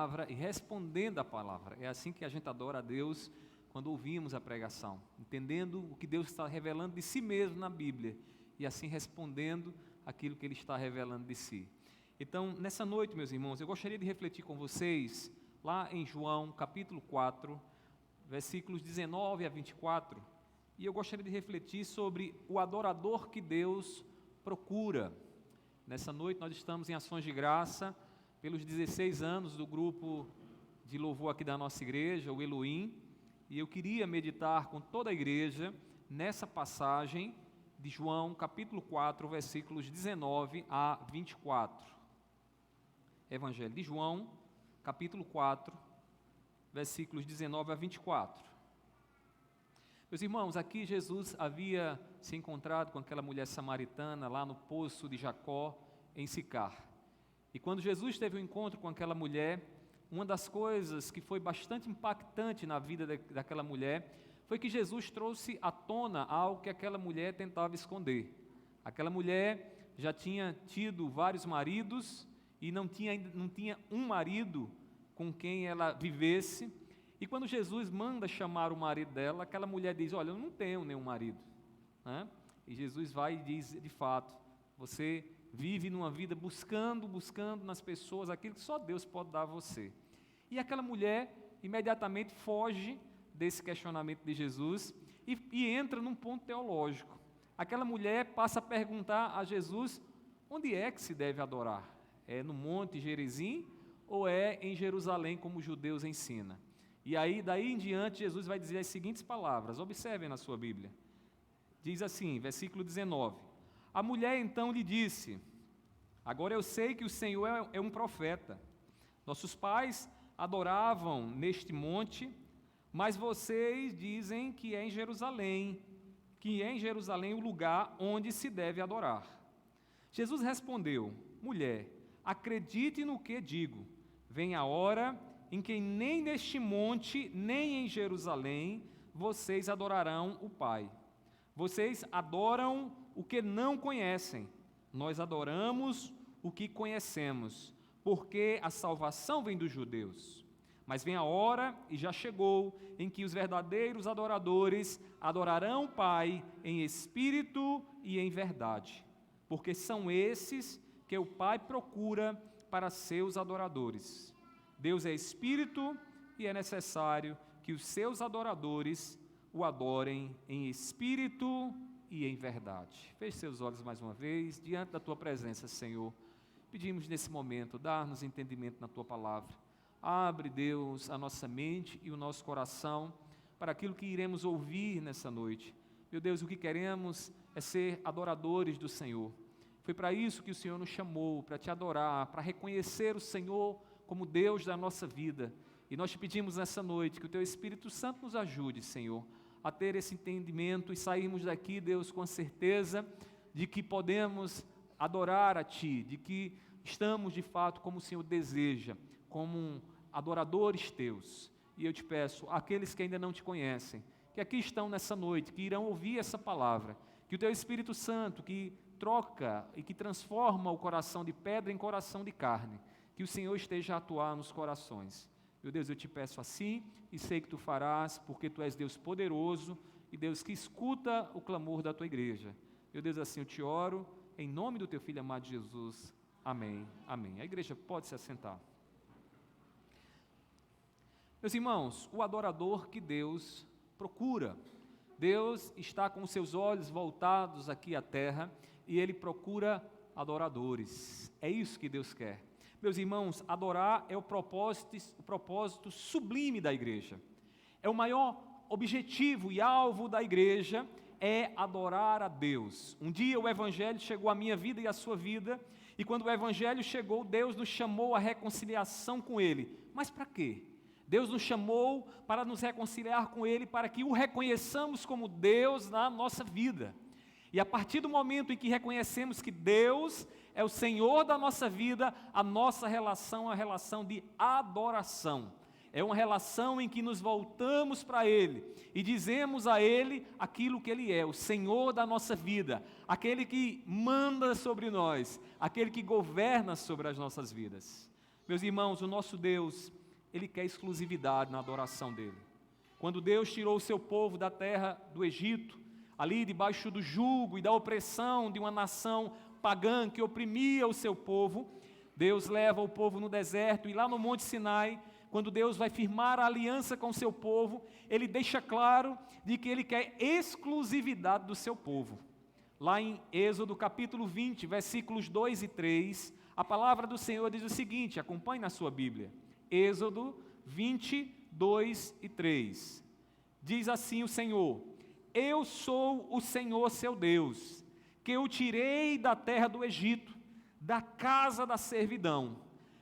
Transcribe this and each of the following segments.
palavra e respondendo à palavra. É assim que a gente adora a Deus quando ouvimos a pregação, entendendo o que Deus está revelando de si mesmo na Bíblia e assim respondendo aquilo que Ele está revelando de si. Então, nessa noite, meus irmãos, eu gostaria de refletir com vocês lá em João, capítulo 4, versículos 19 a 24, e eu gostaria de refletir sobre o adorador que Deus procura. Nessa noite nós estamos em ações de graça pelos 16 anos do grupo de louvor aqui da nossa igreja, o Elohim, e eu queria meditar com toda a igreja nessa passagem de João, capítulo 4, versículos 19 a 24. Evangelho de João, capítulo 4, versículos 19 a 24. Meus irmãos, aqui Jesus havia se encontrado com aquela mulher samaritana lá no poço de Jacó, em Sicar. E quando Jesus teve um encontro com aquela mulher, uma das coisas que foi bastante impactante na vida daquela mulher foi que Jesus trouxe à tona algo que aquela mulher tentava esconder. Aquela mulher já tinha tido vários maridos e não tinha um marido com quem ela vivesse. E quando Jesus manda chamar o marido dela, aquela mulher diz: olha, eu não tenho nenhum marido, né? E Jesus vai e diz: de fato, você vive numa vida buscando nas pessoas aquilo que só Deus pode dar a você. E aquela mulher imediatamente foge desse questionamento de Jesus e entra num ponto teológico. Aquela mulher passa a perguntar a Jesus: onde é que se deve adorar? É no Monte Gerizim ou é em Jerusalém, como os judeus ensinam? E aí, daí em diante, Jesus vai dizer as seguintes palavras, observem na sua Bíblia. Diz assim, versículo 19: a mulher então lhe disse: agora eu sei que o Senhor é um profeta. Nossos pais adoravam neste monte, mas vocês dizem que é em Jerusalém o lugar onde se deve adorar. Jesus respondeu: mulher, acredite no que digo, vem a hora em que nem neste monte, nem em Jerusalém, vocês adorarão o Pai. Vocês adoram o que não conhecem, nós adoramos o que conhecemos, porque a salvação vem dos judeus. Mas vem a hora, e já chegou, em que os verdadeiros adoradores adorarão o Pai em espírito e em verdade, porque são esses que o Pai procura para seus adoradores. Deus é espírito e é necessário que os seus adoradores o adorem em espírito e em verdade. Feche seus olhos mais uma vez, diante da Tua presença, Senhor. Pedimos nesse momento, dar-nos entendimento na Tua palavra. Abre, Deus, a nossa mente e o nosso coração para aquilo que iremos ouvir nessa noite. Meu Deus, o que queremos é ser adoradores do Senhor. Foi para isso que o Senhor nos chamou, para Te adorar, para reconhecer o Senhor como Deus da nossa vida. E nós Te pedimos nessa noite que o Teu Espírito Santo nos ajude, Senhor, a ter esse entendimento e sairmos daqui, Deus, com a certeza de que podemos adorar a Ti, de que estamos de fato como o Senhor deseja, como adoradores Teus. E eu Te peço, aqueles que ainda não Te conhecem, que aqui estão nessa noite, que irão ouvir essa palavra, que o Teu Espírito Santo, que troca e que transforma o coração de pedra em coração de carne, que o Senhor esteja a atuar nos corações. Meu Deus, eu Te peço assim, e sei que Tu farás, porque Tu és Deus poderoso, e Deus que escuta o clamor da Tua igreja. Meu Deus, assim eu Te oro, em nome do Teu Filho amado Jesus. Amém. Amém. A igreja pode se assentar. Meus irmãos, o adorador que Deus procura. Deus está com os seus olhos voltados aqui à terra e Ele procura adoradores. É isso que Deus quer. Meus irmãos, adorar é o propósito sublime da igreja. É o maior objetivo e alvo da igreja, é adorar a Deus. Um dia o Evangelho chegou à minha vida e à sua vida, e quando o Evangelho chegou, Deus nos chamou à reconciliação com Ele. Mas para quê? Deus nos chamou para nos reconciliar com Ele, para que o reconheçamos como Deus na nossa vida. E a partir do momento em que reconhecemos que Deus é o Senhor da nossa vida, a nossa relação é uma relação de adoração. É uma relação em que nos voltamos para Ele e dizemos a Ele aquilo que Ele é, o Senhor da nossa vida, aquele que manda sobre nós, aquele que governa sobre as nossas vidas. Meus irmãos, o nosso Deus, Ele quer exclusividade na adoração dEle. Quando Deus tirou o seu povo da terra do Egito, ali debaixo do jugo e da opressão de uma nação pagã que oprimia o seu povo, Deus leva o povo no deserto e lá no Monte Sinai, quando Deus vai firmar a aliança com o seu povo, Ele deixa claro de que Ele quer exclusividade do seu povo. Lá em Êxodo capítulo 20, versículos 2 e 3, a palavra do Senhor diz o seguinte, acompanhe na sua Bíblia. Êxodo 20, 2 e 3. Diz assim o Senhor: Eu sou o Senhor seu Deus, que o tirei da terra do Egito, da casa da servidão.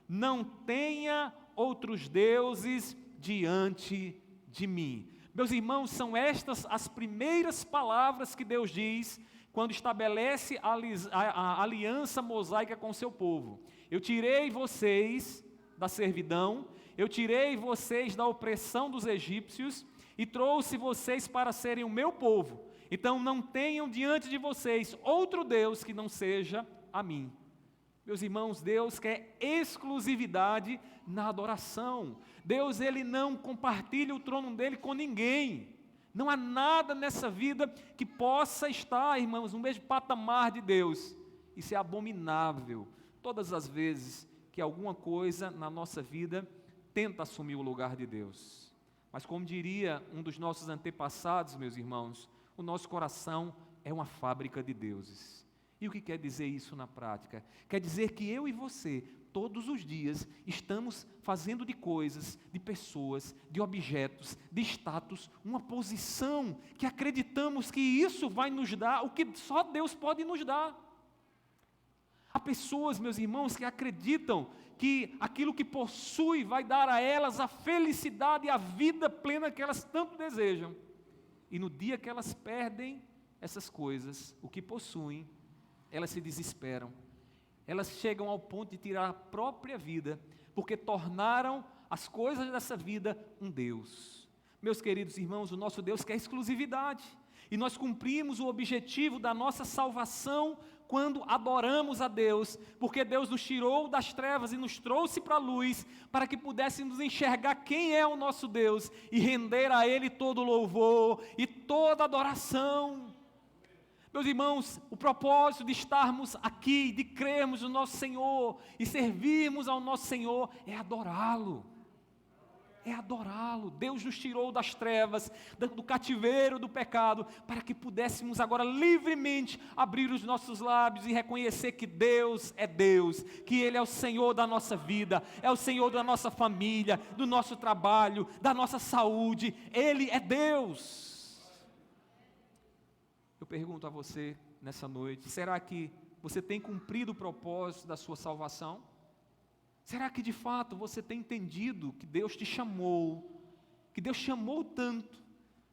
Não tenha outros deuses diante de mim. Meus irmãos, são estas as primeiras palavras que Deus diz quando estabelece a aliança mosaica com o seu povo. Eu tirei vocês da servidão, eu tirei vocês da opressão dos egípcios e trouxe vocês para serem o meu povo. Então não tenham diante de vocês outro Deus que não seja a mim. Meus irmãos, Deus quer exclusividade na adoração. Deus, Ele não compartilha o trono dEle com ninguém. Não há nada nessa vida que possa estar, irmãos, no mesmo patamar de Deus. Isso é abominável. Todas as vezes que alguma coisa na nossa vida tenta assumir o lugar de Deus. Mas como diria um dos nossos antepassados, meus irmãos, o nosso coração é uma fábrica de deuses. E o que quer dizer isso na prática? Quer dizer que eu e você, todos os dias, estamos fazendo de coisas, de pessoas, de objetos, de status, uma posição que acreditamos que isso vai nos dar o que só Deus pode nos dar. Há pessoas, meus irmãos, que acreditam que aquilo que possui vai dar a elas a felicidade e a vida plena que elas tanto desejam. E no dia que elas perdem essas coisas, o que possuem, elas se desesperam. Elas chegam ao ponto de tirar a própria vida, porque tornaram as coisas dessa vida um Deus. Meus queridos irmãos, o nosso Deus quer exclusividade. E nós cumprimos o objetivo da nossa salvação quando adoramos a Deus, porque Deus nos tirou das trevas e nos trouxe para a luz, para que pudéssemos enxergar quem é o nosso Deus e render a Ele todo o louvor e toda a adoração. Meus irmãos, o propósito de estarmos aqui, de crermos no nosso Senhor e servirmos ao nosso Senhor é adorá-lo. É adorá-lo. Deus nos tirou das trevas, do cativeiro do pecado, para que pudéssemos agora livremente abrir os nossos lábios e reconhecer que Deus é Deus, que Ele é o Senhor da nossa vida, é o Senhor da nossa família, do nosso trabalho, da nossa saúde. Ele é Deus. Eu pergunto a você nessa noite, será que você tem cumprido o propósito da sua salvação? Será que de fato você tem entendido que Deus te chamou, que Deus chamou tanto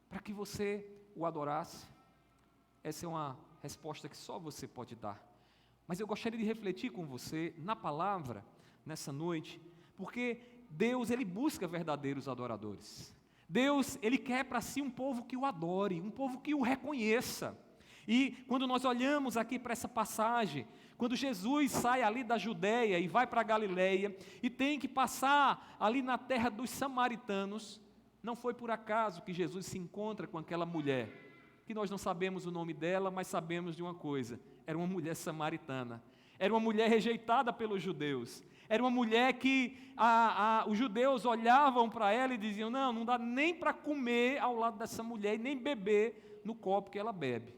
para que você o adorasse? Essa é uma resposta que só você pode dar. Mas eu gostaria de refletir com você na palavra, nessa noite, porque Deus, Ele busca verdadeiros adoradores. Deus, Ele quer para si um povo que o adore, um povo que o reconheça. E quando nós olhamos aqui para essa passagem, quando Jesus sai ali da Judéia e vai para a Galileia, e tem que passar ali na terra dos samaritanos, não foi por acaso que Jesus se encontra com aquela mulher, que nós não sabemos o nome dela, mas sabemos de uma coisa, era uma mulher samaritana, era uma mulher rejeitada pelos judeus, era uma mulher que os judeus olhavam para ela e diziam, não dá nem para comer ao lado dessa mulher e nem beber no copo que ela bebe,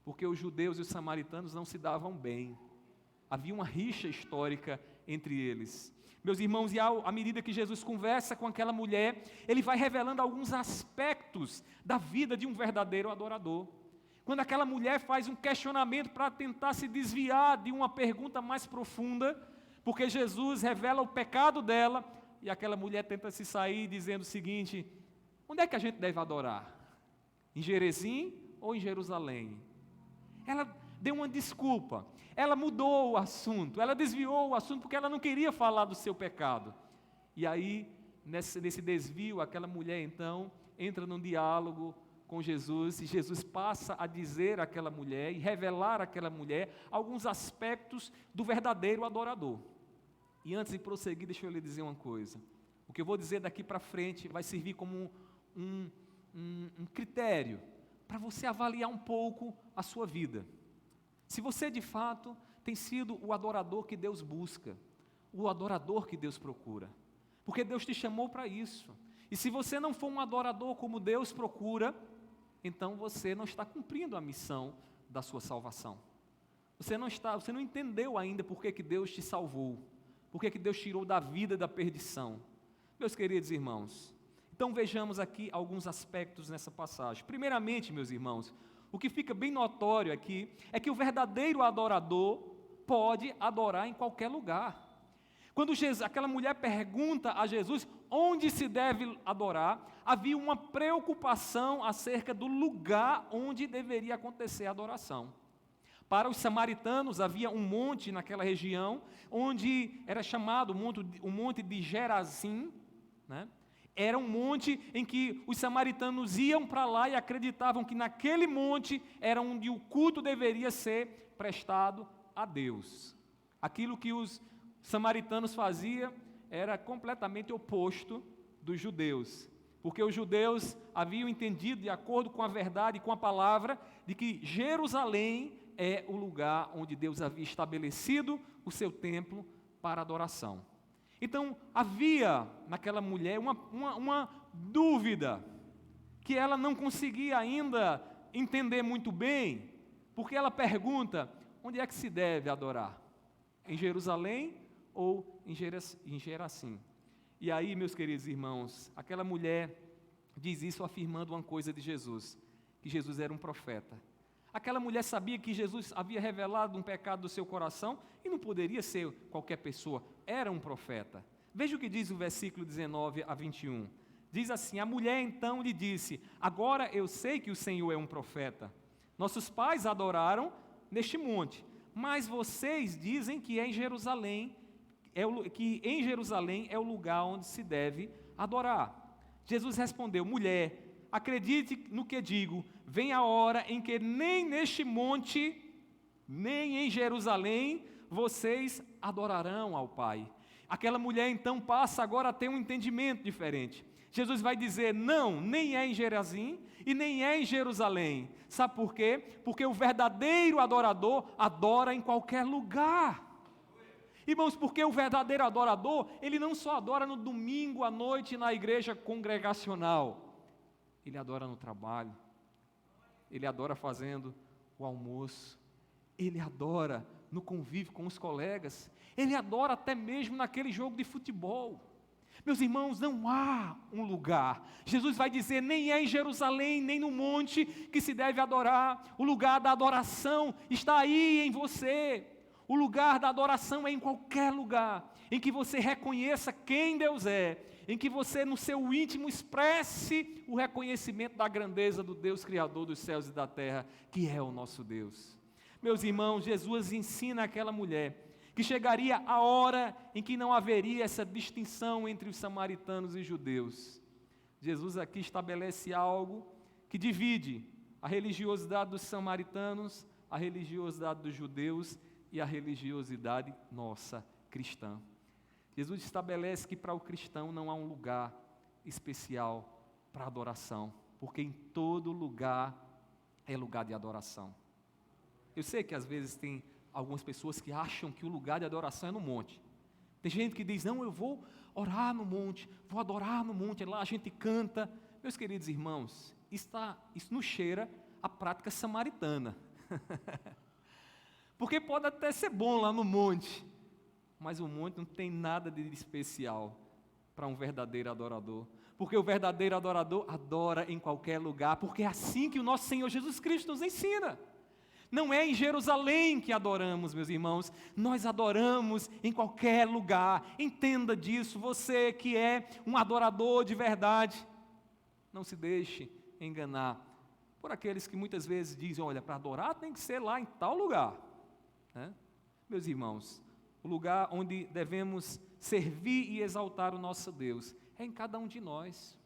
porque os judeus e os samaritanos não se davam bem, havia uma rixa histórica entre eles. Meus irmãos, e à medida que Jesus conversa com aquela mulher, Ele vai revelando alguns aspectos da vida de um verdadeiro adorador. Quando aquela mulher faz um questionamento para tentar se desviar de uma pergunta mais profunda, porque Jesus revela o pecado dela, e aquela mulher tenta se sair dizendo o seguinte, onde é que a gente deve adorar? Em Gerezim ou em Jerusalém? Ela deu uma desculpa, ela mudou o assunto, ela desviou o assunto porque ela não queria falar do seu pecado. E aí, nesse desvio, aquela mulher então entra num diálogo com Jesus, e Jesus passa a dizer àquela mulher e revelar àquela mulher alguns aspectos do verdadeiro adorador. E antes de prosseguir, deixa eu lhe dizer uma coisa. O que eu vou dizer daqui para frente vai servir como um critério para você avaliar um pouco a sua vida. Se você de fato tem sido o adorador que Deus busca, o adorador que Deus procura, porque Deus te chamou para isso. E se você não for um adorador como Deus procura, então você não está cumprindo a missão da sua salvação. Você não entendeu ainda por que Deus te salvou, por que Deus tirou da vida da perdição. Meus queridos irmãos, então vejamos aqui alguns aspectos nessa passagem. Primeiramente, meus irmãos, o que fica bem notório aqui é que o verdadeiro adorador pode adorar em qualquer lugar. Quando aquela mulher pergunta a Jesus onde se deve adorar, havia uma preocupação acerca do lugar onde deveria acontecer a adoração. Para os samaritanos havia um monte naquela região, onde era chamado o monte de Gerazim, né? Era um monte em que os samaritanos iam para lá e acreditavam que naquele monte era onde o culto deveria ser prestado a Deus. Aquilo que os samaritanos faziam era completamente oposto dos judeus, porque os judeus haviam entendido, de acordo com a verdade e com a palavra, de que Jerusalém é o lugar onde Deus havia estabelecido o seu templo para adoração. Então, havia naquela mulher uma dúvida, que ela não conseguia ainda entender muito bem, porque ela pergunta, onde é que se deve adorar? Em Jerusalém ou em Gerazim? E aí, meus queridos irmãos, aquela mulher diz isso afirmando uma coisa de Jesus, que Jesus era um profeta. Aquela mulher sabia que Jesus havia revelado um pecado do seu coração e não poderia ser qualquer pessoa, era um profeta. Veja o que diz o versículo 19 a 21. Diz assim, a mulher então lhe disse, agora eu sei que o Senhor é um profeta. Nossos pais adoraram neste monte, mas vocês dizem que em Jerusalém é o lugar onde se deve adorar. Jesus respondeu, mulher, acredite no que digo, vem a hora em que nem neste monte, nem em Jerusalém, vocês adorarão ao Pai. Aquela mulher então passa agora a ter um entendimento diferente. Jesus vai dizer, não, nem é em Gerazim e nem é em Jerusalém. Sabe por quê? Porque o verdadeiro adorador adora em qualquer lugar. Irmãos, porque o verdadeiro adorador, ele não só adora no domingo à noite na igreja congregacional. Ele adora no trabalho, ele adora fazendo o almoço, ele adora no convívio com os colegas, ele adora até mesmo naquele jogo de futebol. Meus irmãos, não há um lugar. Jesus vai dizer, nem é em Jerusalém, nem no monte que se deve adorar. O lugar da adoração está aí em você. O lugar da adoração é em qualquer lugar, em que você reconheça quem Deus é, em que você no seu íntimo expresse o reconhecimento da grandeza do Deus Criador dos céus e da terra, que é o nosso Deus. Meus irmãos, Jesus ensina aquela mulher que chegaria a hora em que não haveria essa distinção entre os samaritanos e judeus. Jesus aqui estabelece algo que divide a religiosidade dos samaritanos, a religiosidade dos judeus e a religiosidade nossa, cristã. Jesus estabelece que para o cristão não há um lugar especial para adoração, porque em todo lugar é lugar de adoração. Eu sei que às vezes tem algumas pessoas que acham que o lugar de adoração é no monte. Tem gente que diz, não, eu vou orar no monte, vou adorar no monte, lá a gente canta. Meus queridos irmãos, isso nos cheira a prática samaritana. Porque pode até ser bom lá no monte, mas o monte não tem nada de especial para um verdadeiro adorador. Porque o verdadeiro adorador adora em qualquer lugar, porque é assim que o nosso Senhor Jesus Cristo nos ensina. Não é em Jerusalém que adoramos, meus irmãos, nós adoramos em qualquer lugar. Entenda disso, você que é um adorador de verdade, não se deixe enganar por aqueles que muitas vezes dizem, olha, para adorar tem que ser lá em tal lugar. Meus irmãos, o lugar onde devemos servir e exaltar o nosso Deus é em cada um de nós.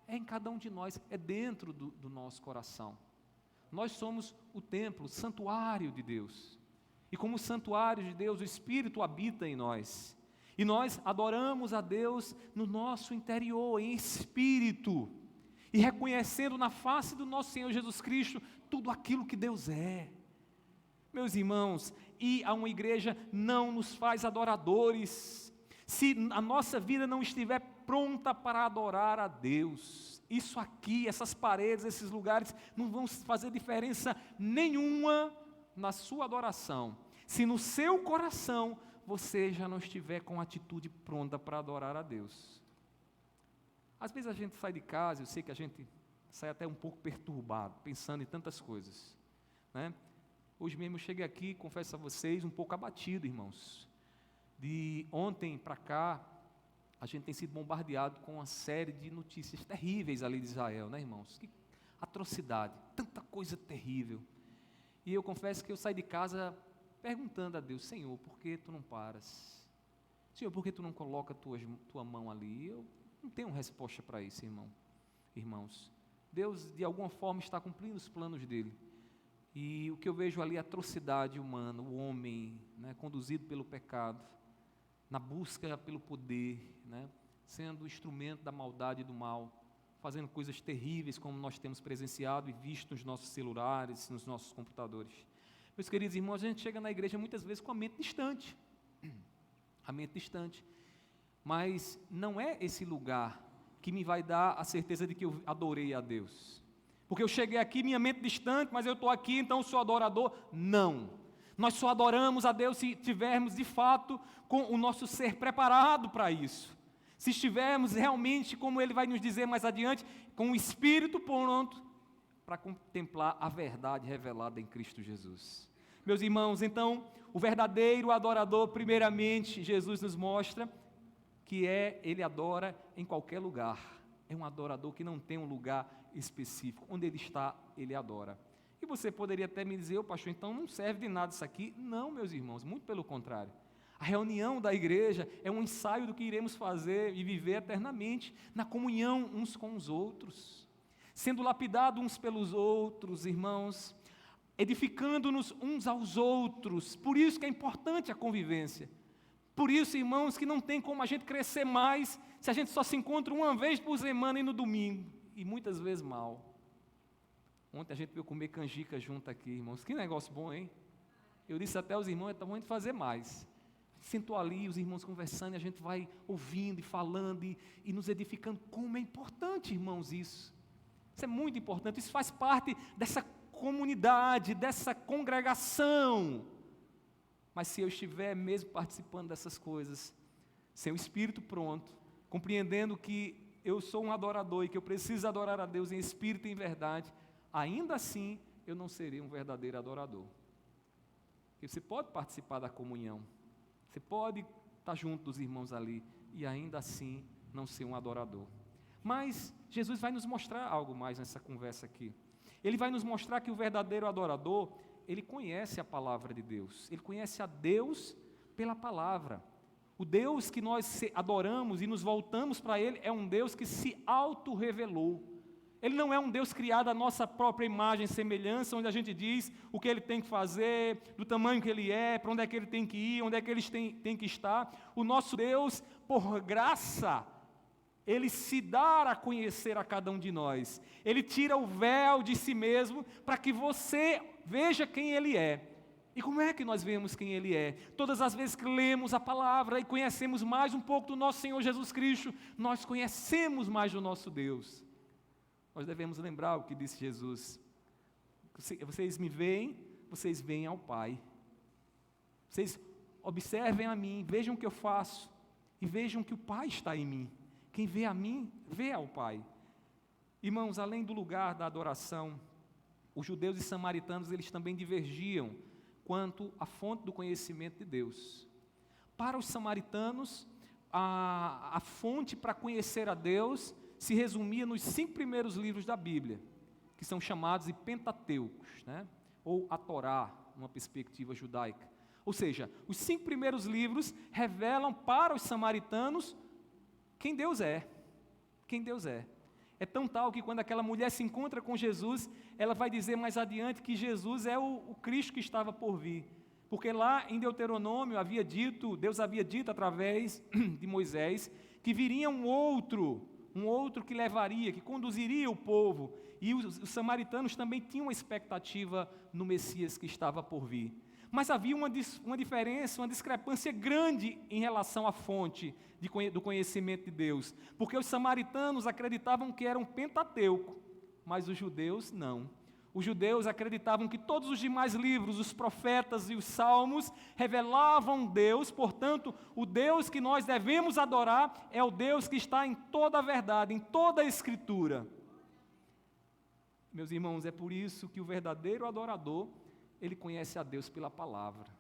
É em cada um de nós, é dentro do nosso coração. Nós somos o templo, o santuário de Deus. E como santuário de Deus, o Espírito habita em nós. E nós adoramos a Deus no nosso interior, em espírito. E reconhecendo na face do nosso Senhor Jesus Cristo tudo aquilo que Deus é. Meus irmãos, ir a uma igreja não nos faz adoradores. Se a nossa vida não estiver pronta para adorar a Deus, isso aqui, essas paredes, esses lugares, não vão fazer diferença nenhuma na sua adoração. Se no seu coração você já não estiver com a atitude pronta para adorar a Deus. Às vezes a gente sai de casa, eu sei que a gente sai até um pouco perturbado, pensando em tantas coisas, né? Hoje mesmo eu cheguei aqui, confesso a vocês, um pouco abatido, irmãos. De ontem para cá, a gente tem sido bombardeado com uma série de notícias terríveis ali de Israel, né, irmãos? Que atrocidade, tanta coisa terrível. E eu confesso que eu saí de casa perguntando a Deus: Senhor, por que tu não paras? Senhor, por que tu não coloca tua mão ali? Eu não tenho resposta para isso, irmãos. Deus, de alguma forma, está cumprindo os planos dele. E o que eu vejo ali é a atrocidade humana, o homem, né, conduzido pelo pecado, na busca pelo poder, né, sendo instrumento da maldade e do mal, fazendo coisas terríveis como nós temos presenciado e visto nos nossos celulares, nos nossos computadores. Meus queridos irmãos, a gente chega na igreja muitas vezes com a mente distante, mas não é esse lugar que me vai dar a certeza de que eu adorei a Deus. Porque eu cheguei aqui, minha mente distante, mas eu estou aqui, então eu sou adorador. Não. Nós só adoramos a Deus se tivermos, de fato, com o nosso ser preparado para isso. Se estivermos realmente, como Ele vai nos dizer mais adiante, com o Espírito pronto para contemplar a verdade revelada em Cristo Jesus. Meus irmãos, então, o verdadeiro adorador, primeiramente, Jesus nos mostra que Ele adora em qualquer lugar. É um adorador que não tem um lugar específico. Onde Ele está, Ele adora. E você poderia até me dizer: pastor, então não serve de nada isso aqui. Não, meus irmãos, muito pelo contrário. A reunião da igreja é um ensaio do que iremos fazer e viver eternamente, na comunhão uns com os outros, sendo lapidados uns pelos outros, irmãos, edificando-nos uns aos outros. Por isso que é importante a convivência. Por isso, irmãos, que não tem como a gente crescer mais se a gente só se encontra uma vez por semana e no domingo, e muitas vezes mal. Ontem a gente veio comer canjica junto aqui, irmãos. Que negócio bom, hein? Eu disse até aos irmãos: está bom de fazer mais. Sentou ali, os irmãos conversando, e a gente vai ouvindo e falando e nos edificando. Como é importante, irmãos, isso. Isso é muito importante. Isso faz parte dessa comunidade, dessa congregação. Mas se eu estiver mesmo participando dessas coisas, sem o Espírito pronto, compreendendo que eu sou um adorador e que eu preciso adorar a Deus em espírito e em verdade, ainda assim eu não serei um verdadeiro adorador. Porque você pode participar da comunhão, você pode estar junto dos irmãos ali e ainda assim não ser um adorador. Mas Jesus vai nos mostrar algo mais nessa conversa aqui. Ele vai nos mostrar que o verdadeiro adorador, ele conhece a palavra de Deus, ele conhece a Deus pela palavra. O Deus que nós adoramos e nos voltamos para Ele é um Deus que se auto-revelou. Ele não é um Deus criado à nossa própria imagem e semelhança, onde a gente diz o que Ele tem que fazer, do tamanho que Ele é, para onde é que Ele tem que ir, onde é que Ele tem que estar. O nosso Deus, por graça, Ele se dá a conhecer a cada um de nós. Ele tira o véu de si mesmo para que você veja quem Ele é. E como é que nós vemos quem Ele é? Todas as vezes que lemos a palavra e conhecemos mais um pouco do nosso Senhor Jesus Cristo, nós conhecemos mais do nosso Deus. Nós devemos lembrar o que disse Jesus: vocês me veem, vocês veem ao Pai. Vocês observem a mim, vejam o que eu faço e vejam que o Pai está em mim. Quem vê a mim, vê ao Pai. Irmãos, além do lugar da adoração, os judeus e samaritanos, eles também divergiam quanto à fonte do conhecimento de Deus. Para os samaritanos, a fonte para conhecer a Deus se resumia nos 5 primeiros livros da Bíblia, que são chamados de Pentateucos, né? Ou a Torá, numa perspectiva judaica. Ou seja, os 5 primeiros livros revelam para os samaritanos quem Deus é. Quem Deus é. É tão tal que quando aquela mulher se encontra com Jesus, ela vai dizer mais adiante que Jesus é o Cristo que estava por vir. Porque lá em Deuteronômio Deus havia dito através de Moisés, que viria um outro que levaria, que conduziria o povo, e os samaritanos também tinham uma expectativa no Messias que estava por vir. Mas havia uma diferença, uma discrepância grande em relação à fonte do conhecimento de Deus, porque os samaritanos acreditavam que era um Pentateuco, mas os judeus não. Os judeus acreditavam que todos os demais livros, os profetas e os salmos, revelavam Deus, portanto, o Deus que nós devemos adorar é o Deus que está em toda a verdade, em toda a Escritura. Meus irmãos, é por isso que o verdadeiro adorador, ele conhece a Deus pela palavra.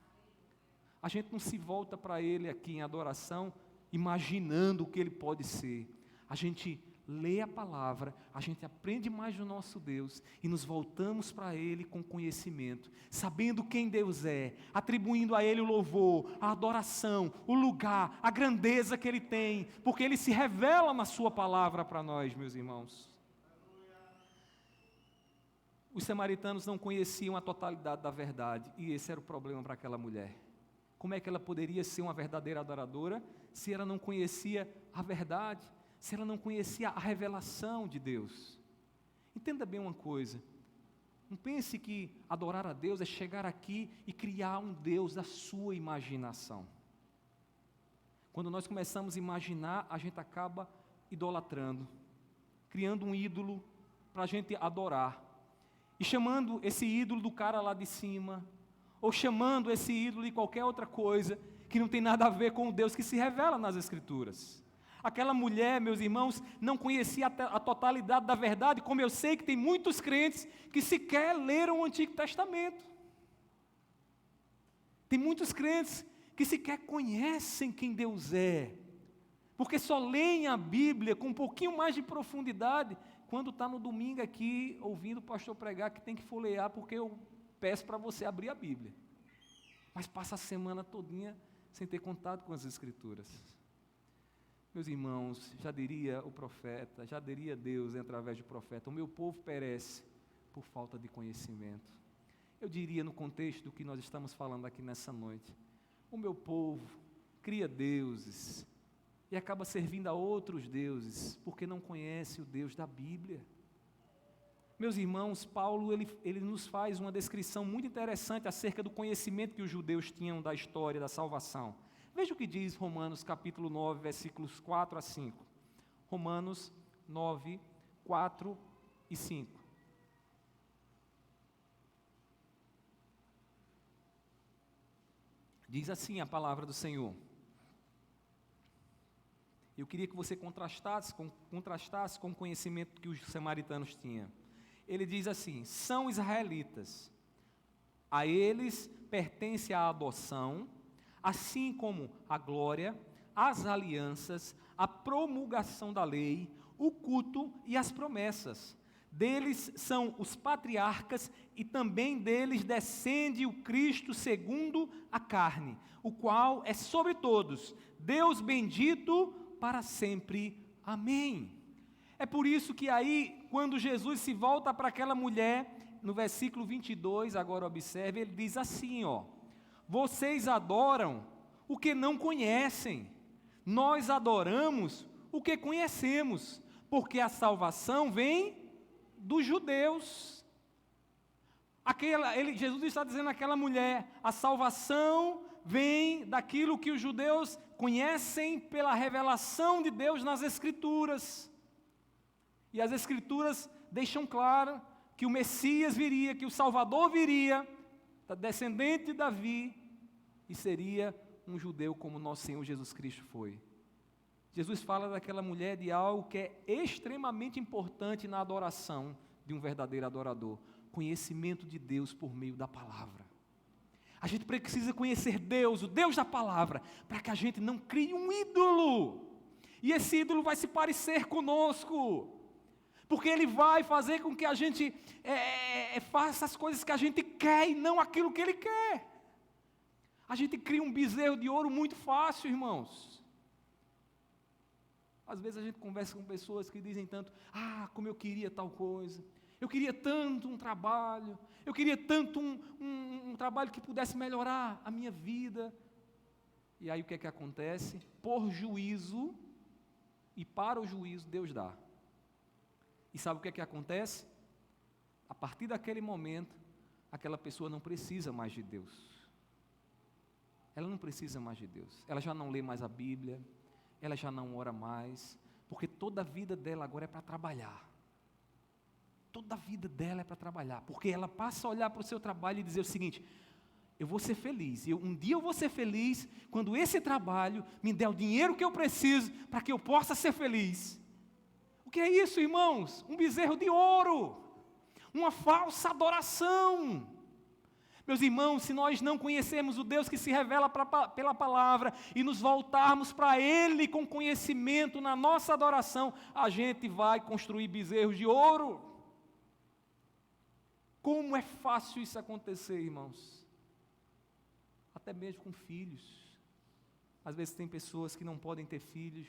A gente não se volta para Ele aqui em adoração, imaginando o que Ele pode ser. A gente lê a palavra, a gente aprende mais do nosso Deus e nos voltamos para Ele com conhecimento, sabendo quem Deus é, atribuindo a Ele o louvor, a adoração, o lugar, a grandeza que Ele tem, porque Ele se revela na Sua palavra para nós, meus irmãos. Os samaritanos não conheciam a totalidade da verdade, e esse era o problema para aquela mulher. Como é que ela poderia ser uma verdadeira adoradora se ela não conhecia a verdade, se ela não conhecia a revelação de Deus? Entenda bem uma coisa, não pense que adorar a Deus é chegar aqui e criar um Deus da sua imaginação. Quando nós começamos a imaginar, a gente acaba idolatrando, criando um ídolo para a gente adorar, e chamando esse ídolo do cara lá de cima, ou chamando esse ídolo de qualquer outra coisa, que não tem nada a ver com o Deus que se revela nas Escrituras. Aquela mulher, meus irmãos, não conhecia a totalidade da verdade, como eu sei que tem muitos crentes que sequer leram o Antigo Testamento. Tem muitos crentes que sequer conhecem quem Deus é, porque só leem a Bíblia com um pouquinho mais de profundidade, quando está no domingo aqui, ouvindo o pastor pregar, que tem que folhear, porque eu peço para você abrir a Bíblia. Mas passa a semana todinha sem ter contato com as Escrituras. Meus irmãos, já diria o profeta, já diria Deus através do profeta, o meu povo perece por falta de conhecimento. Eu diria no contexto do que nós estamos falando aqui nessa noite, o meu povo cria deuses e acaba servindo a outros deuses, porque não conhece o Deus da Bíblia. Meus irmãos, Paulo ele nos faz uma descrição muito interessante acerca do conhecimento que os judeus tinham da história da salvação. Veja o que diz Romanos capítulo 9, versículos 4 a 5. Romanos 9, 4 e 5. Diz assim a palavra do Senhor. Eu queria que você contrastasse com o conhecimento que os samaritanos tinham. Ele diz assim: são israelitas, a eles pertence a adoção, assim como a glória, as alianças, a promulgação da lei, o culto e as promessas. Deles são os patriarcas e também deles descende o Cristo segundo a carne, o qual é sobre todos, Deus bendito para sempre. Amém. É por isso que aí, quando Jesus se volta para aquela mulher, no versículo 22, agora observe, ele diz assim, vocês adoram o que não conhecem, nós adoramos o que conhecemos, porque a salvação vem dos judeus. Jesus está dizendo àquela mulher, a salvação vem daquilo que os judeus conhecem pela revelação de Deus nas Escrituras. E as Escrituras deixam claro que o Messias viria, que o Salvador viria, descendente de Davi, e seria um judeu como nosso Senhor Jesus Cristo foi. Jesus fala daquela mulher de algo que é extremamente importante na adoração de um verdadeiro adorador: conhecimento de Deus por meio da palavra. A gente precisa conhecer Deus, o Deus da palavra, para que a gente não crie um ídolo, e esse ídolo vai se parecer conosco, porque ele vai fazer com que a gente faça as coisas que a gente quer e não aquilo que ele quer. A gente cria um bezerro de ouro muito fácil, irmãos. Às vezes a gente conversa com pessoas que dizem tanto, como eu queria tal coisa, Eu queria tanto um trabalho, eu queria tanto um trabalho que pudesse melhorar a minha vida. E aí o que é que acontece? Por juízo, e para o juízo Deus dá. E sabe o que é que acontece? A partir daquele momento, aquela pessoa não precisa mais de Deus. Ela não precisa mais de Deus. Ela já não lê mais a Bíblia, ela já não ora mais, porque toda a vida dela agora é para trabalhar. Toda a vida dela é para trabalhar, porque ela passa a olhar para o seu trabalho e dizer o seguinte: eu vou ser feliz, um dia eu vou ser feliz quando esse trabalho me der o dinheiro que eu preciso para que eu possa ser feliz. O que é isso, irmãos? Um bezerro de ouro, uma falsa adoração. Meus irmãos, se nós não conhecermos o Deus que se revela pela palavra e nos voltarmos para Ele com conhecimento na nossa adoração, a gente vai construir bezerros de ouro. Como é fácil isso acontecer, irmãos? Até mesmo com filhos. Às vezes tem pessoas que não podem ter filhos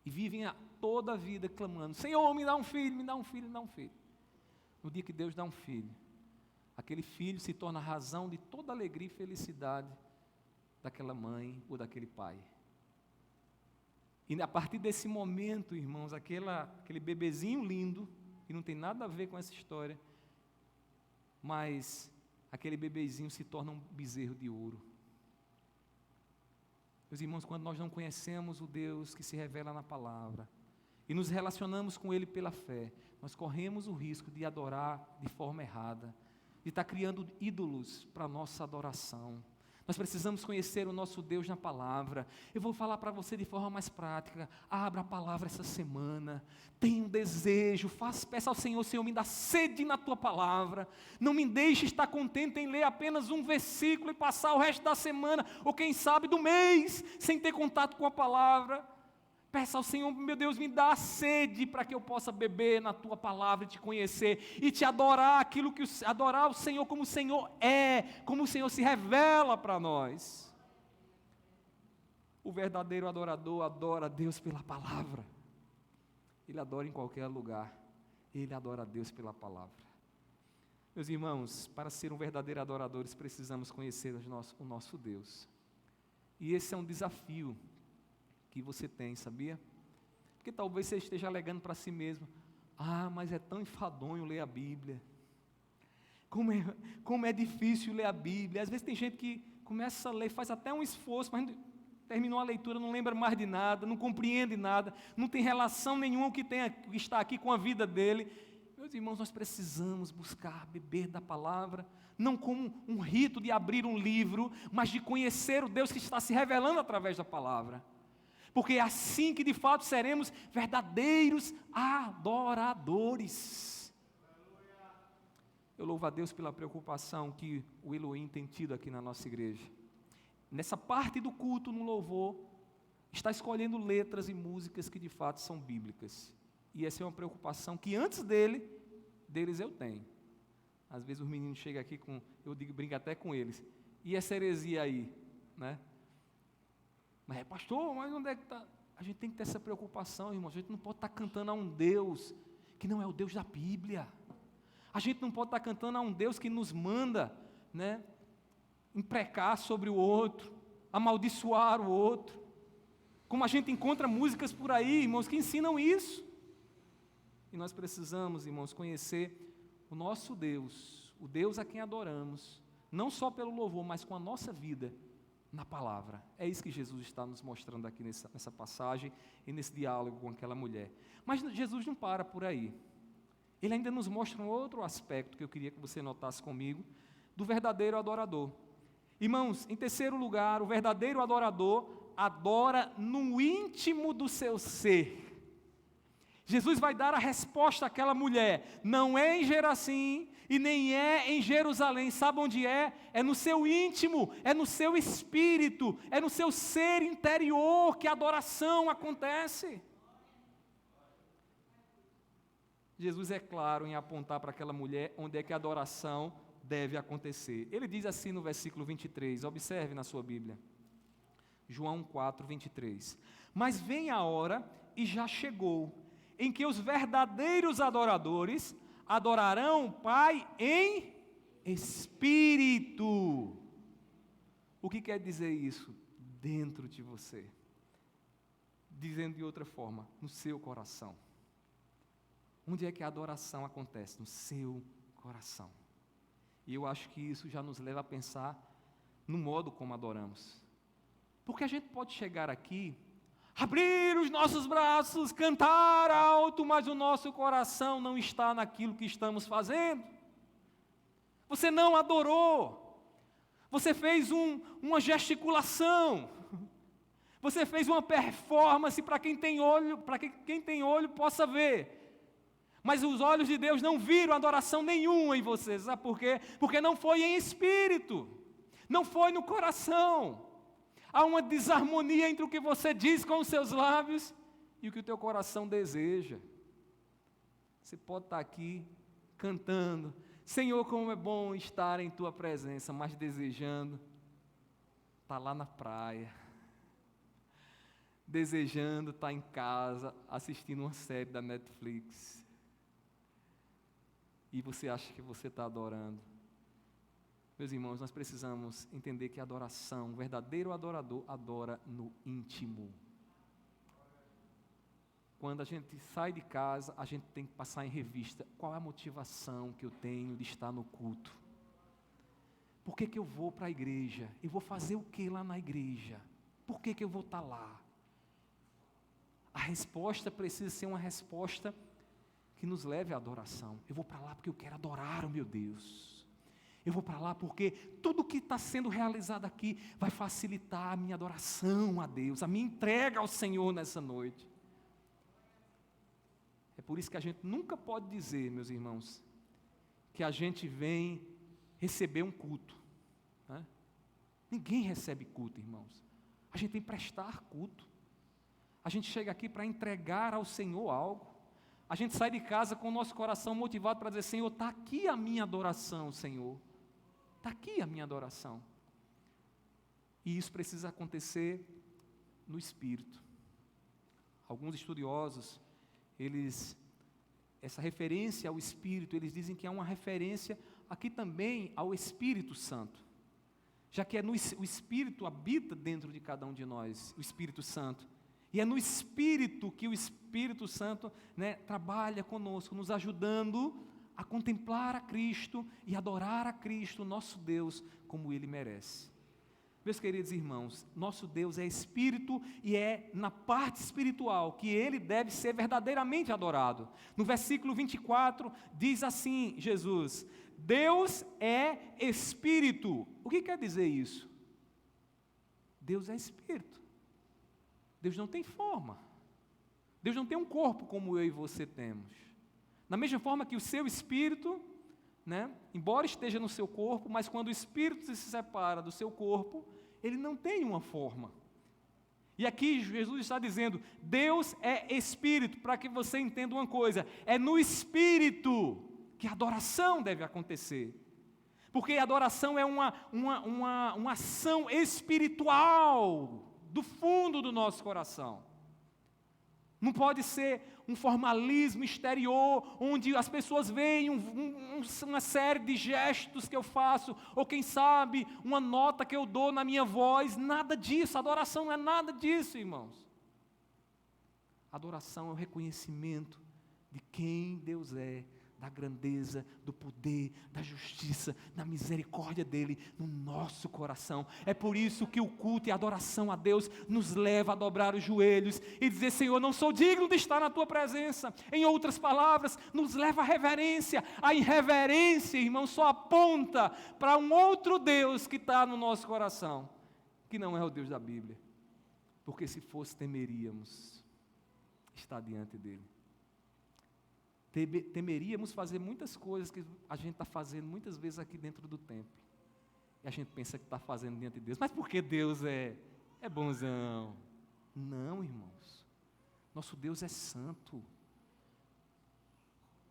e vivem toda a vida clamando: Senhor, me dá um filho, me dá um filho, me dá um filho. No dia que Deus dá um filho, aquele filho se torna a razão de toda a alegria e felicidade daquela mãe ou daquele pai. E a partir desse momento, irmãos, aquele bebezinho lindo, que não tem nada a ver com essa história, mas aquele bebezinho se torna um bezerro de ouro. Meus irmãos, quando nós não conhecemos o Deus que se revela na palavra e nos relacionamos com Ele pela fé, nós corremos o risco de adorar de forma errada, de estar criando ídolos para a nossa adoração. Nós precisamos conhecer o nosso Deus na palavra. Eu vou falar para você de forma mais prática. Abra a palavra essa semana, tenha um desejo, peça ao Senhor: Senhor, me dá sede na Tua palavra, não me deixe estar contente em ler apenas um versículo e passar o resto da semana, ou quem sabe do mês, sem ter contato com a palavra. Peça ao Senhor: meu Deus, me dá sede para que eu possa beber na Tua palavra e Te conhecer e Te adorar, adorar o Senhor como o Senhor é, como o Senhor se revela para nós. O verdadeiro adorador adora a Deus pela palavra. Ele adora em qualquer lugar, ele adora a Deus pela palavra. Meus irmãos, para ser um verdadeiro adorador, precisamos conhecer o nosso Deus. E esse é um desafio que você tem, sabia? Porque talvez você esteja alegando para si mesmo: mas é tão enfadonho ler a Bíblia, como é difícil ler a Bíblia. Às vezes tem gente que começa a ler, faz até um esforço, mas terminou a leitura, não lembra mais de nada, não compreende nada, não tem relação nenhuma que está aqui com a vida dele. Meus irmãos, nós precisamos buscar beber da palavra, não como um rito de abrir um livro, mas de conhecer o Deus que está se revelando através da palavra. Porque é assim que de fato seremos verdadeiros adoradores. Eu louvo a Deus pela preocupação que o Elohim tem tido aqui na nossa igreja. Nessa parte do culto, no louvor, está escolhendo letras e músicas que de fato são bíblicas. E essa é uma preocupação que antes deles eu tenho. Às vezes os meninos chegam aqui brinco até com eles: e essa heresia aí, né? Mas pastor, mas onde é que está? A gente tem que ter essa preocupação, irmão. A gente não pode estar cantando a um Deus que não é o Deus da Bíblia. A gente não pode estar cantando a um Deus que nos manda, né, imprecar sobre o outro, amaldiçoar o outro. Como a gente encontra músicas por aí, irmãos, que ensinam isso. E nós precisamos, irmãos, conhecer o nosso Deus, o Deus a quem adoramos, não só pelo louvor, mas com a nossa vida na palavra. É isso que Jesus está nos mostrando aqui nessa passagem e nesse diálogo com aquela mulher. Mas Jesus não para por aí. Ele ainda nos mostra um outro aspecto que eu queria que você notasse comigo, do verdadeiro adorador. Irmãos, em terceiro lugar, o verdadeiro adorador adora no íntimo do seu ser. Jesus vai dar a resposta àquela mulher: não é em Gerassim e nem é em Jerusalém. Sabe onde é? É no seu íntimo, é no seu espírito, é no seu ser interior que a adoração acontece. Jesus é claro em apontar para aquela mulher onde é que a adoração deve acontecer. Ele diz assim no versículo 23, observe na sua Bíblia. João 4, 23. Mas vem a hora, e já chegou, em que os verdadeiros adoradores adorarão o Pai em espírito. O que quer dizer isso? Dentro de você. Dizendo de outra forma, no seu coração. Onde é que a adoração acontece? No seu coração. E eu acho que isso já nos leva a pensar no modo como adoramos. Porque a gente pode chegar aqui, abrir os nossos braços, cantar alto, mas o nosso coração não está naquilo que estamos fazendo. Você não adorou. Você fez uma gesticulação. Você fez uma performance para quem tem olho, para que quem tem olho possa ver. Mas os olhos de Deus não viram adoração nenhuma em você. Sabe por quê? Porque não foi em espírito. Não foi no coração. Há uma desarmonia entre o que você diz com os seus lábios e o que o teu coração deseja. Você pode estar aqui cantando, Senhor, como é bom estar em tua presença, mas desejando estar lá na praia, desejando estar em casa, assistindo uma série da Netflix, e você acha que você está adorando. Meus irmãos, nós precisamos entender que a adoração, o verdadeiro adorador adora no íntimo. Quando a gente sai de casa, a gente tem que passar em revista qual é a motivação que eu tenho de estar no culto. Por que eu vou para a igreja? Eu vou fazer o que lá na igreja? Por que eu vou estar lá? A resposta precisa ser uma resposta que nos leve à adoração. Eu vou para lá porque eu quero adorar o meu Deus. Eu vou para lá porque tudo que está sendo realizado aqui vai facilitar a minha adoração a Deus, a minha entrega ao Senhor nessa noite. É por isso que a gente nunca pode dizer, meus irmãos, que a gente vem receber um culto. Né? Ninguém recebe culto, irmãos. A gente vem prestar culto. A gente chega aqui para entregar ao Senhor algo. A gente sai de casa com o nosso coração motivado para dizer, Senhor, está aqui a minha adoração, Senhor. Está aqui a minha adoração. E isso precisa acontecer no Espírito. Alguns estudiosos, essa referência ao Espírito, eles dizem que é uma referência aqui também ao Espírito Santo. Já que o Espírito habita dentro de cada um de nós, o Espírito Santo. E é no Espírito que o Espírito Santo, trabalha conosco, nos ajudando a contemplar a Cristo e adorar a Cristo, nosso Deus, como Ele merece. Meus queridos irmãos, nosso Deus é Espírito e é na parte espiritual que Ele deve ser verdadeiramente adorado. No versículo 24 diz assim, Jesus, Deus é Espírito. O que quer dizer isso? Deus é Espírito. Deus não tem forma. Deus não tem um corpo como eu e você temos. Da mesma forma que o seu espírito, embora esteja no seu corpo, mas quando o espírito se separa do seu corpo, ele não tem uma forma. E aqui Jesus está dizendo, Deus é espírito, para que você entenda uma coisa, é no espírito que a adoração deve acontecer. Porque a adoração é uma ação espiritual do fundo do nosso coração. Não pode ser um formalismo exterior, onde as pessoas veem uma série de gestos que eu faço, ou quem sabe, uma nota que eu dou na minha voz, nada disso, adoração não é nada disso, irmãos. Adoração é o reconhecimento de quem Deus é, da grandeza, do poder, da justiça, da misericórdia dEle no nosso coração. É por isso que o culto e a adoração a Deus nos leva a dobrar os joelhos e dizer, Senhor, não sou digno de estar na Tua presença. Em outras palavras, nos leva à reverência. A irreverência, irmão, só aponta para um outro Deus que está no nosso coração, que não é o Deus da Bíblia. Porque se fosse, temeríamos estar diante dEle. Temeríamos fazer muitas coisas que a gente está fazendo muitas vezes aqui dentro do templo. E a gente pensa que está fazendo diante de Deus. Mas porque Deus é bonzão? Não, irmãos. Nosso Deus é santo.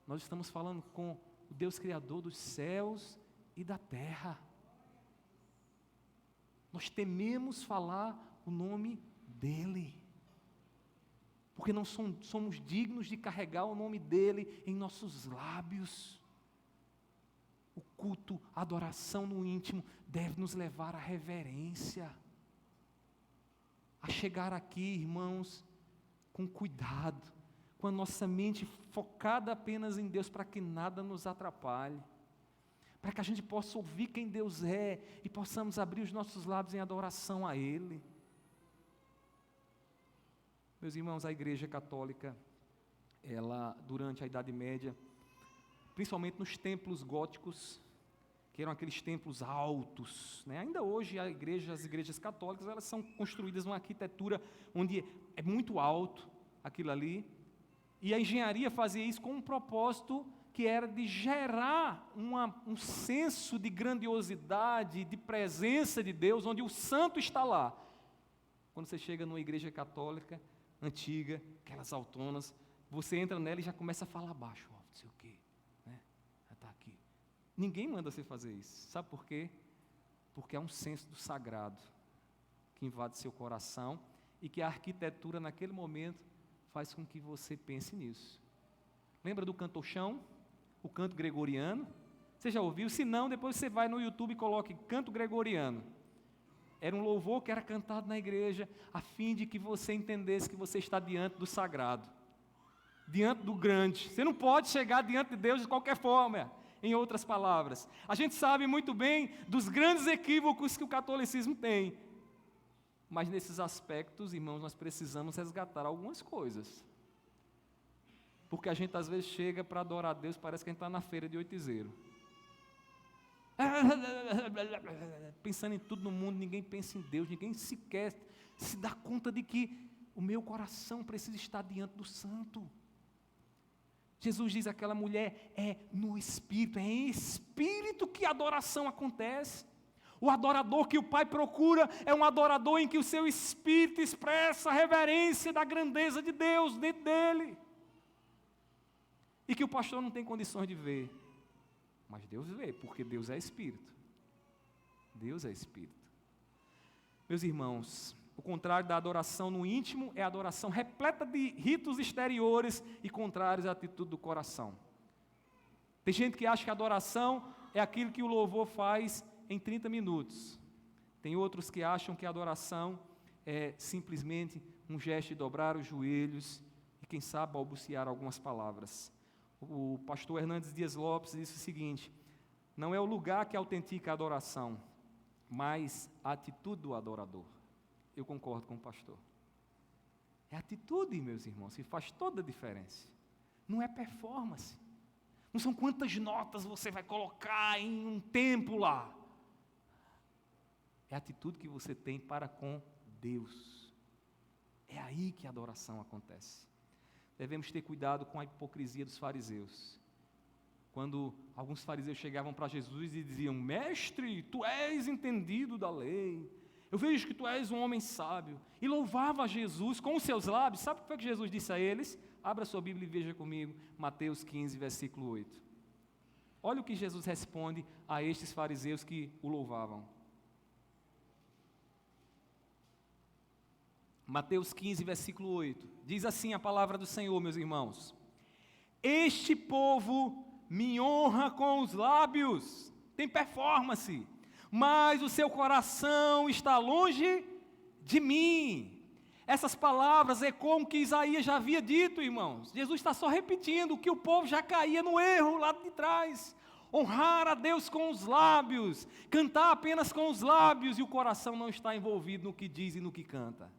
Nós estamos falando com o Deus Criador dos céus e da terra. Nós tememos falar o nome dEle. porque não somos dignos de carregar o nome dEle em nossos lábios. O culto, a adoração no íntimo deve nos levar à reverência, a chegar aqui, irmãos, com cuidado, com a nossa mente focada apenas em Deus, para que nada nos atrapalhe, para que a gente possa ouvir quem Deus é e possamos abrir os nossos lábios em adoração a Ele. Meus irmãos, a Igreja Católica, ela, durante a Idade Média, principalmente nos templos góticos, que eram aqueles templos altos, né? Ainda hoje as igrejas católicas, elas são construídas numa arquitetura onde é muito alto aquilo ali, e a engenharia fazia isso com um propósito que era de gerar um senso de grandiosidade, de presença de Deus, onde o santo está lá. Quando você chega numa igreja católica antiga, aquelas autonas, você entra nela e já começa a falar baixo, ó, não sei o quê, né? Já está aqui. Ninguém manda você fazer isso. Sabe por quê? Porque há um senso do sagrado que invade seu coração e que a arquitetura naquele momento faz com que você pense nisso. Lembra do canto-chão? O canto gregoriano? Você já ouviu? Se não, depois você vai no YouTube e coloque canto gregoriano. Era um louvor que era cantado na igreja, a fim de que você entendesse que você está diante do sagrado, diante do grande. Você não pode chegar diante de Deus de qualquer forma, em outras palavras. A gente sabe muito bem dos grandes equívocos que o catolicismo tem. Mas nesses aspectos, irmãos, nós precisamos resgatar algumas coisas. Porque a gente às vezes chega para adorar a Deus, parece que a gente está na feira de oitizeiro. Pensando em tudo no mundo, ninguém pensa em Deus, ninguém sequer se dá conta de que o meu coração precisa estar diante do santo. Jesus diz àquela mulher, é no Espírito, é em Espírito que a adoração acontece. O adorador que o Pai procura é um adorador em que o seu Espírito expressa a reverência da grandeza de Deus dentro dele. E que o pastor não tem condições de ver. Mas Deus vê, porque Deus é Espírito. Deus é Espírito. Meus irmãos, o contrário da adoração no íntimo é a adoração repleta de ritos exteriores e contrários à atitude do coração. Tem gente que acha que a adoração é aquilo que o louvor faz em 30 minutos. Tem outros que acham que a adoração é simplesmente um gesto de dobrar os joelhos e, quem sabe, balbuciar algumas palavras. O pastor Hernandes Dias Lopes disse o seguinte: não é o lugar que autentica a adoração, mas a atitude do adorador. Eu concordo com o pastor. É a atitude, meus irmãos, que faz toda a diferença. Não é performance. Não são quantas notas você vai colocar em um tempo lá. É a atitude que você tem para com Deus. É aí que a adoração acontece. Devemos ter cuidado com a hipocrisia dos fariseus. Quando alguns fariseus chegavam para Jesus e diziam: mestre, tu és entendido da lei, eu vejo que tu és um homem sábio, e louvava a Jesus com os seus lábios. Sabe o que foi que Jesus disse a eles? Abra sua Bíblia e veja comigo, Mateus 15, versículo 8. Olha o que Jesus responde a estes fariseus que o louvavam. Mateus 15, versículo 8, diz assim a palavra do Senhor, meus irmãos: este povo me honra com os lábios, tem performance, mas o seu coração está longe de mim. Essas palavras ecoam o que Isaías já havia dito, irmãos. Jesus está só repetindo o que o povo já caía no erro lá de trás. Honrar a Deus com os lábios, cantar apenas com os lábios, e o coração não está envolvido no que diz e no que canta.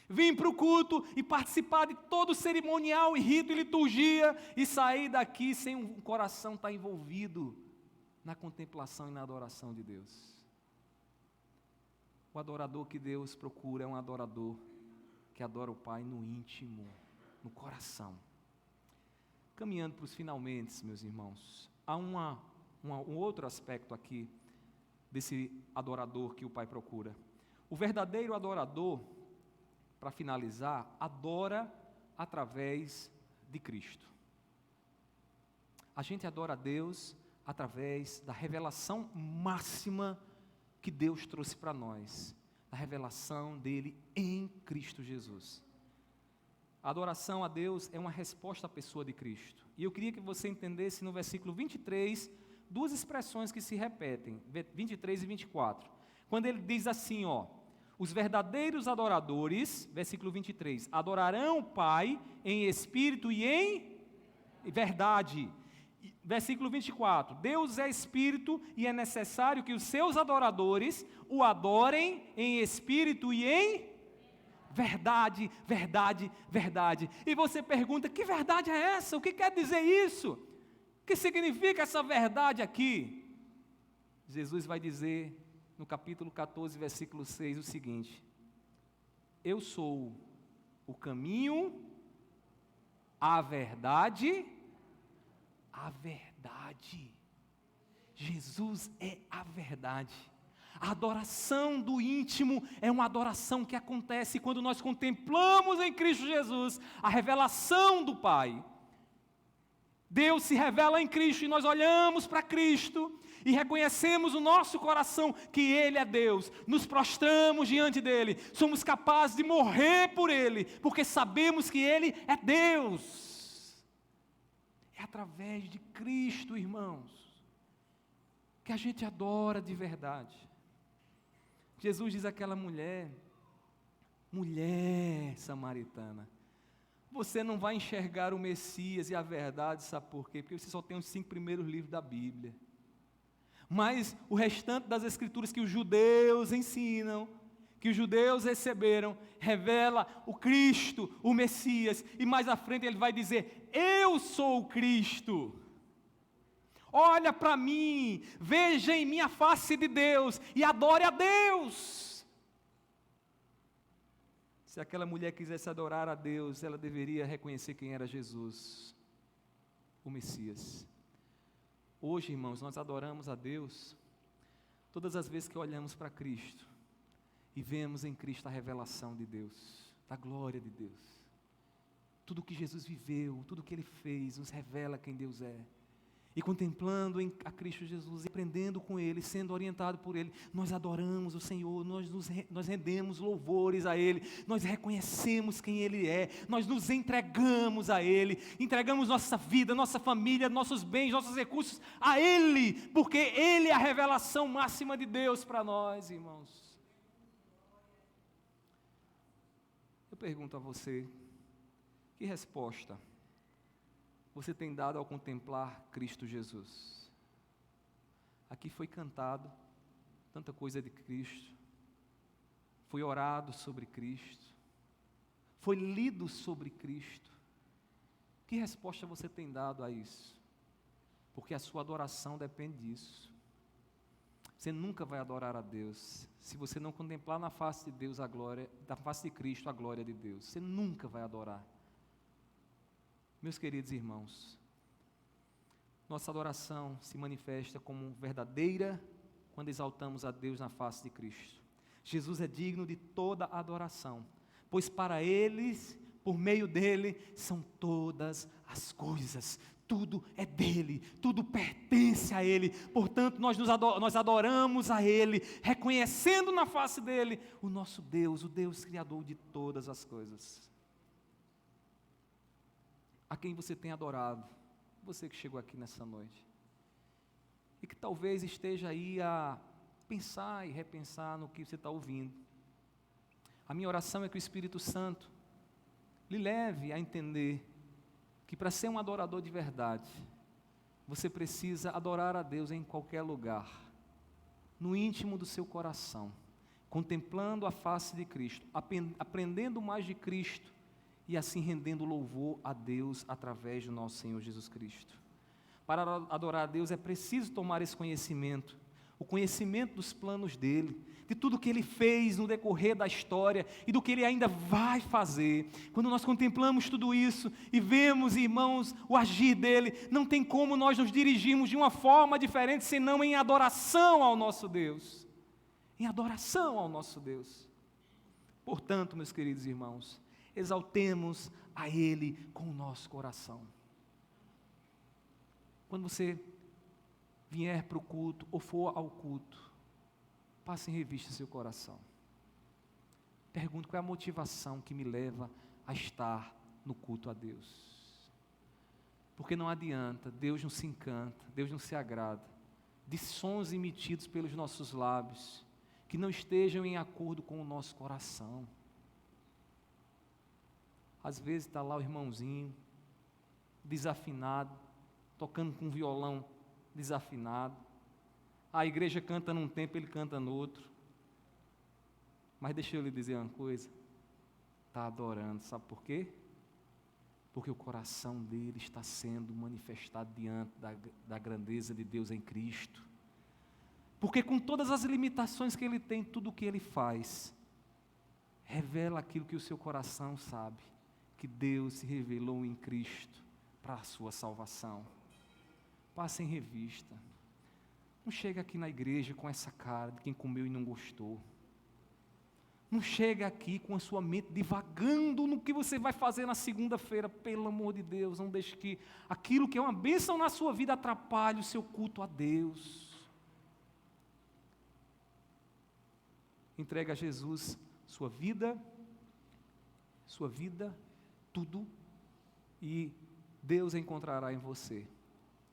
Vim para o culto e participar de todo o cerimonial e rito e liturgia e sair daqui sem o coração estar envolvido na contemplação e na adoração de Deus. O adorador que Deus procura é um adorador que adora o Pai no íntimo, no coração. Caminhando para os finalmente, meus irmãos, há um outro aspecto aqui desse adorador que o Pai procura. O verdadeiro adorador, para finalizar, adora através de Cristo. A gente adora a Deus através da revelação máxima que Deus trouxe para nós, a revelação dele em Cristo Jesus. A adoração a Deus é uma resposta à pessoa de Cristo. E eu queria que você entendesse no versículo 23, duas expressões que se repetem, 23 e 24. Quando ele diz assim, os verdadeiros adoradores, versículo 23, adorarão o Pai em espírito e em verdade. Versículo 24, Deus é espírito e é necessário que os seus adoradores o adorem em espírito e em verdade, verdade, verdade. E você pergunta, que verdade é essa? O que quer dizer isso? O que significa essa verdade aqui? Jesus vai dizer no capítulo 14, versículo 6, o seguinte: eu sou o caminho, a verdade. Jesus é a verdade. A adoração do íntimo é uma adoração que acontece quando nós contemplamos em Cristo Jesus a revelação do Pai. Deus se revela em Cristo e nós olhamos para Cristo e reconhecemos no nosso coração que Ele é Deus, nos prostramos diante dEle, somos capazes de morrer por Ele, porque sabemos que Ele é Deus. É através de Cristo, irmãos, que a gente adora de verdade. Jesus diz àquela mulher samaritana, você não vai enxergar o Messias e a verdade, sabe por quê? Porque você só tem os 5 primeiros livros da Bíblia. Mas o restante das Escrituras que os judeus ensinam, que os judeus receberam, revela o Cristo, o Messias, e mais à frente ele vai dizer, eu sou o Cristo. Olha para mim, veja em mim a face de Deus e adore a Deus. Se aquela mulher quisesse adorar a Deus, ela deveria reconhecer quem era Jesus, o Messias. Hoje, irmãos, nós adoramos a Deus todas as vezes que olhamos para Cristo e vemos em Cristo a revelação de Deus, da glória de Deus. Tudo que Jesus viveu, tudo que Ele fez, nos revela quem Deus é. E contemplando a Cristo Jesus, e aprendendo com Ele, sendo orientado por Ele, nós adoramos o Senhor, nós rendemos louvores a Ele, nós reconhecemos quem Ele é, nós nos entregamos a Ele, entregamos nossa vida, nossa família, nossos bens, nossos recursos a Ele, porque Ele é a revelação máxima de Deus para nós, irmãos. Eu pergunto a você, que resposta você tem dado ao contemplar Cristo Jesus? Aqui foi cantado tanta coisa de Cristo, foi orado sobre Cristo, foi lido sobre Cristo. Que resposta você tem dado a isso? Porque a sua adoração depende disso. Você nunca vai adorar a Deus se você não contemplar na face de Deus a glória, na face de Cristo a glória de Deus. Você nunca vai adorar. Meus queridos irmãos, nossa adoração se manifesta como verdadeira quando exaltamos a Deus na face de Cristo. Jesus é digno de toda adoração, pois para eles, por meio dele, são todas as coisas. Tudo é dele, tudo pertence a ele, portanto nós adoramos a ele, reconhecendo na face dele o nosso Deus, o Deus criador de todas as coisas. A quem você tem adorado, você que chegou aqui nessa noite, e que talvez esteja aí a pensar e repensar no que você está ouvindo. A minha oração é que o Espírito Santo lhe leve a entender que para ser um adorador de verdade, você precisa adorar a Deus em qualquer lugar, no íntimo do seu coração, contemplando a face de Cristo, aprendendo mais de Cristo e assim rendendo louvor a Deus através do nosso Senhor Jesus Cristo. Para adorar a Deus é preciso tomar esse conhecimento, o conhecimento dos planos dEle, de tudo que Ele fez no decorrer da história e do que Ele ainda vai fazer. Quando nós contemplamos tudo isso e vemos, irmãos, o agir dEle, não tem como nós nos dirigirmos de uma forma diferente, senão em adoração ao nosso Deus. Em adoração ao nosso Deus. Portanto, meus queridos irmãos, exaltemos a Ele com o nosso coração. Quando você vier para o culto ou for ao culto, passe em revista seu coração. Pergunte qual é a motivação que me leva a estar no culto a Deus. Porque não adianta, Deus não se encanta, Deus não se agrada de sons emitidos pelos nossos lábios que não estejam em acordo com o nosso coração. Às vezes está lá o irmãozinho, desafinado, tocando com violão desafinado. A igreja canta num tempo, ele canta no outro. Mas deixa eu lhe dizer uma coisa, está adorando, sabe por quê? Porque o coração dele está sendo manifestado diante da grandeza de Deus em Cristo. Porque com todas as limitações que ele tem, tudo o que ele faz, revela aquilo que o seu coração sabe, que Deus se revelou em Cristo para a sua salvação. Passe em revista. Não chega aqui na igreja com essa cara de quem comeu e não gostou. Não chega aqui com a sua mente divagando no que você vai fazer na segunda-feira. Pelo amor de Deus, não deixe que aquilo que é uma bênção na sua vida atrapalhe o seu culto a Deus. Entregue a Jesus sua vida, tudo, e Deus encontrará em você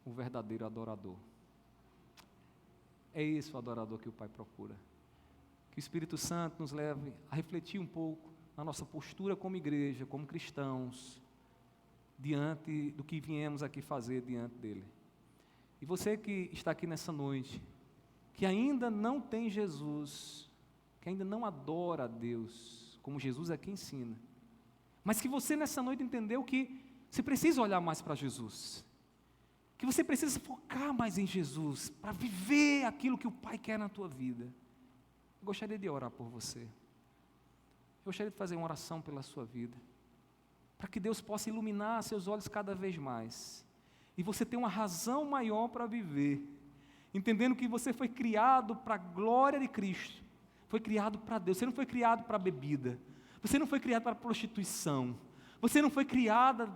o verdadeiro adorador. É esse o adorador que o Pai procura. Que o Espírito Santo nos leve a refletir um pouco na nossa postura como igreja, como cristãos, diante do que viemos aqui fazer diante dEle. E você que está aqui nessa noite, que ainda não tem Jesus, que ainda não adora a Deus, como Jesus aqui ensina, mas que você nessa noite entendeu que você precisa olhar mais para Jesus, que você precisa focar mais em Jesus, para viver aquilo que o Pai quer na tua vida. Eu gostaria de orar por você. Eu gostaria de fazer uma oração pela sua vida, para que Deus possa iluminar seus olhos cada vez mais, e você tenha uma razão maior para viver, entendendo que você foi criado para a glória de Cristo, foi criado para Deus. Você não foi criado para a bebida, você não foi criado para a prostituição, você não foi criado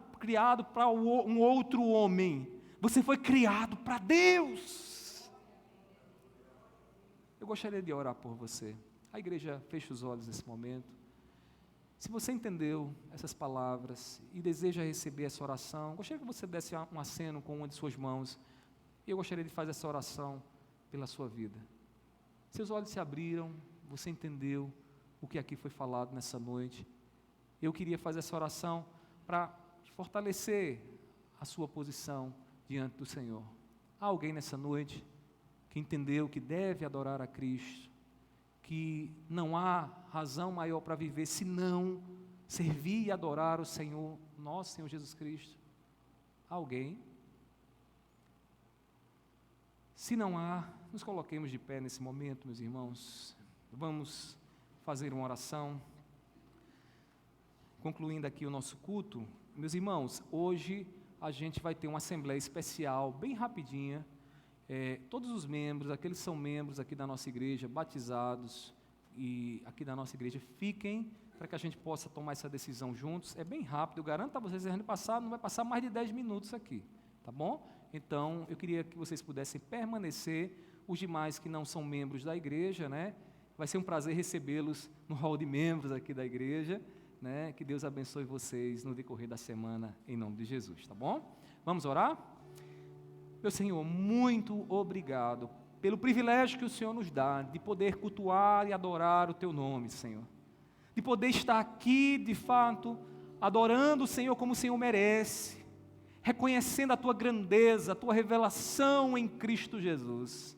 para um outro homem, você foi criado para Deus. Eu gostaria de orar por você. A igreja fecha os olhos nesse momento. Se você entendeu essas palavras e deseja receber essa oração, gostaria que você desse um aceno com uma de suas mãos, e eu gostaria de fazer essa oração pela sua vida. Seus olhos se abriram, você entendeu o que aqui foi falado nessa noite. Eu queria fazer essa oração para fortalecer a sua posição diante do Senhor. Há alguém nessa noite que entendeu que deve adorar a Cristo, que não há razão maior para viver senão servir e adorar o Senhor, nosso Senhor Jesus Cristo? Há alguém? Se não há, nos coloquemos de pé nesse momento, meus irmãos. Vamos fazer uma oração, concluindo aqui o nosso culto. Meus irmãos, hoje a gente vai ter uma assembleia especial, bem rapidinha. Todos os membros, aqueles que são membros aqui da nossa igreja, batizados e aqui da nossa igreja, fiquem para que a gente possa tomar essa decisão juntos. É bem rápido, eu garanto a vocês, não vai passar mais de 10 minutos aqui, tá bom? Então, eu queria que vocês pudessem permanecer, os demais que não são membros da igreja, né? Vai ser um prazer recebê-los no hall de membros aqui da igreja, né? Que Deus abençoe vocês no decorrer da semana, em nome de Jesus, tá bom? Vamos orar? Meu Senhor, muito obrigado pelo privilégio que o Senhor nos dá de poder cultuar e adorar o Teu nome, Senhor. De poder estar aqui, de fato, adorando o Senhor como o Senhor merece, reconhecendo a Tua grandeza, a Tua revelação em Cristo Jesus.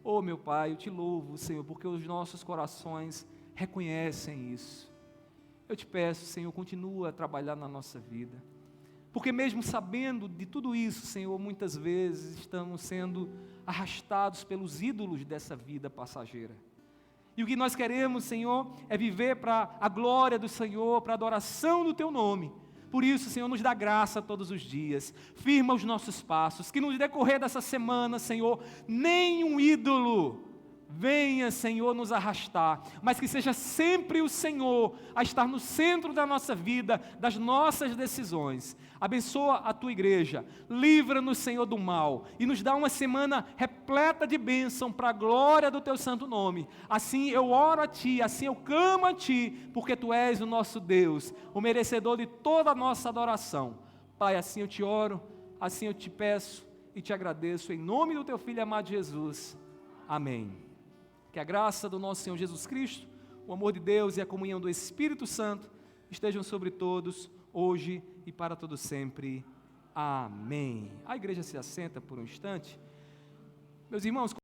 Oh, meu Pai, eu Te louvo, Senhor, porque os nossos corações reconhecem isso. Eu Te peço, Senhor, continua a trabalhar na nossa vida. Porque mesmo sabendo de tudo isso, Senhor, muitas vezes estamos sendo arrastados pelos ídolos dessa vida passageira. E o que nós queremos, Senhor, é viver para a glória do Senhor, para a adoração do Teu nome. Por isso, Senhor, nos dá graça todos os dias, firma os nossos passos, que no decorrer dessa semana, Senhor, nenhum ídolo venha, Senhor, nos arrastar, mas que seja sempre o Senhor a estar no centro da nossa vida, das nossas decisões. Abençoa a tua igreja, livra-nos, Senhor, do mal, e nos dá uma semana repleta de bênção para a glória do teu santo nome. Assim eu oro a ti, assim eu clamo a ti, porque tu és o nosso Deus, o merecedor de toda a nossa adoração. Pai, assim eu te oro, assim eu te peço e te agradeço, em nome do teu Filho amado Jesus. Amém. Que a graça do nosso Senhor Jesus Cristo, o amor de Deus e a comunhão do Espírito Santo estejam sobre todos, hoje e para todo sempre. Amém. A igreja se assenta por um instante. Meus irmãos,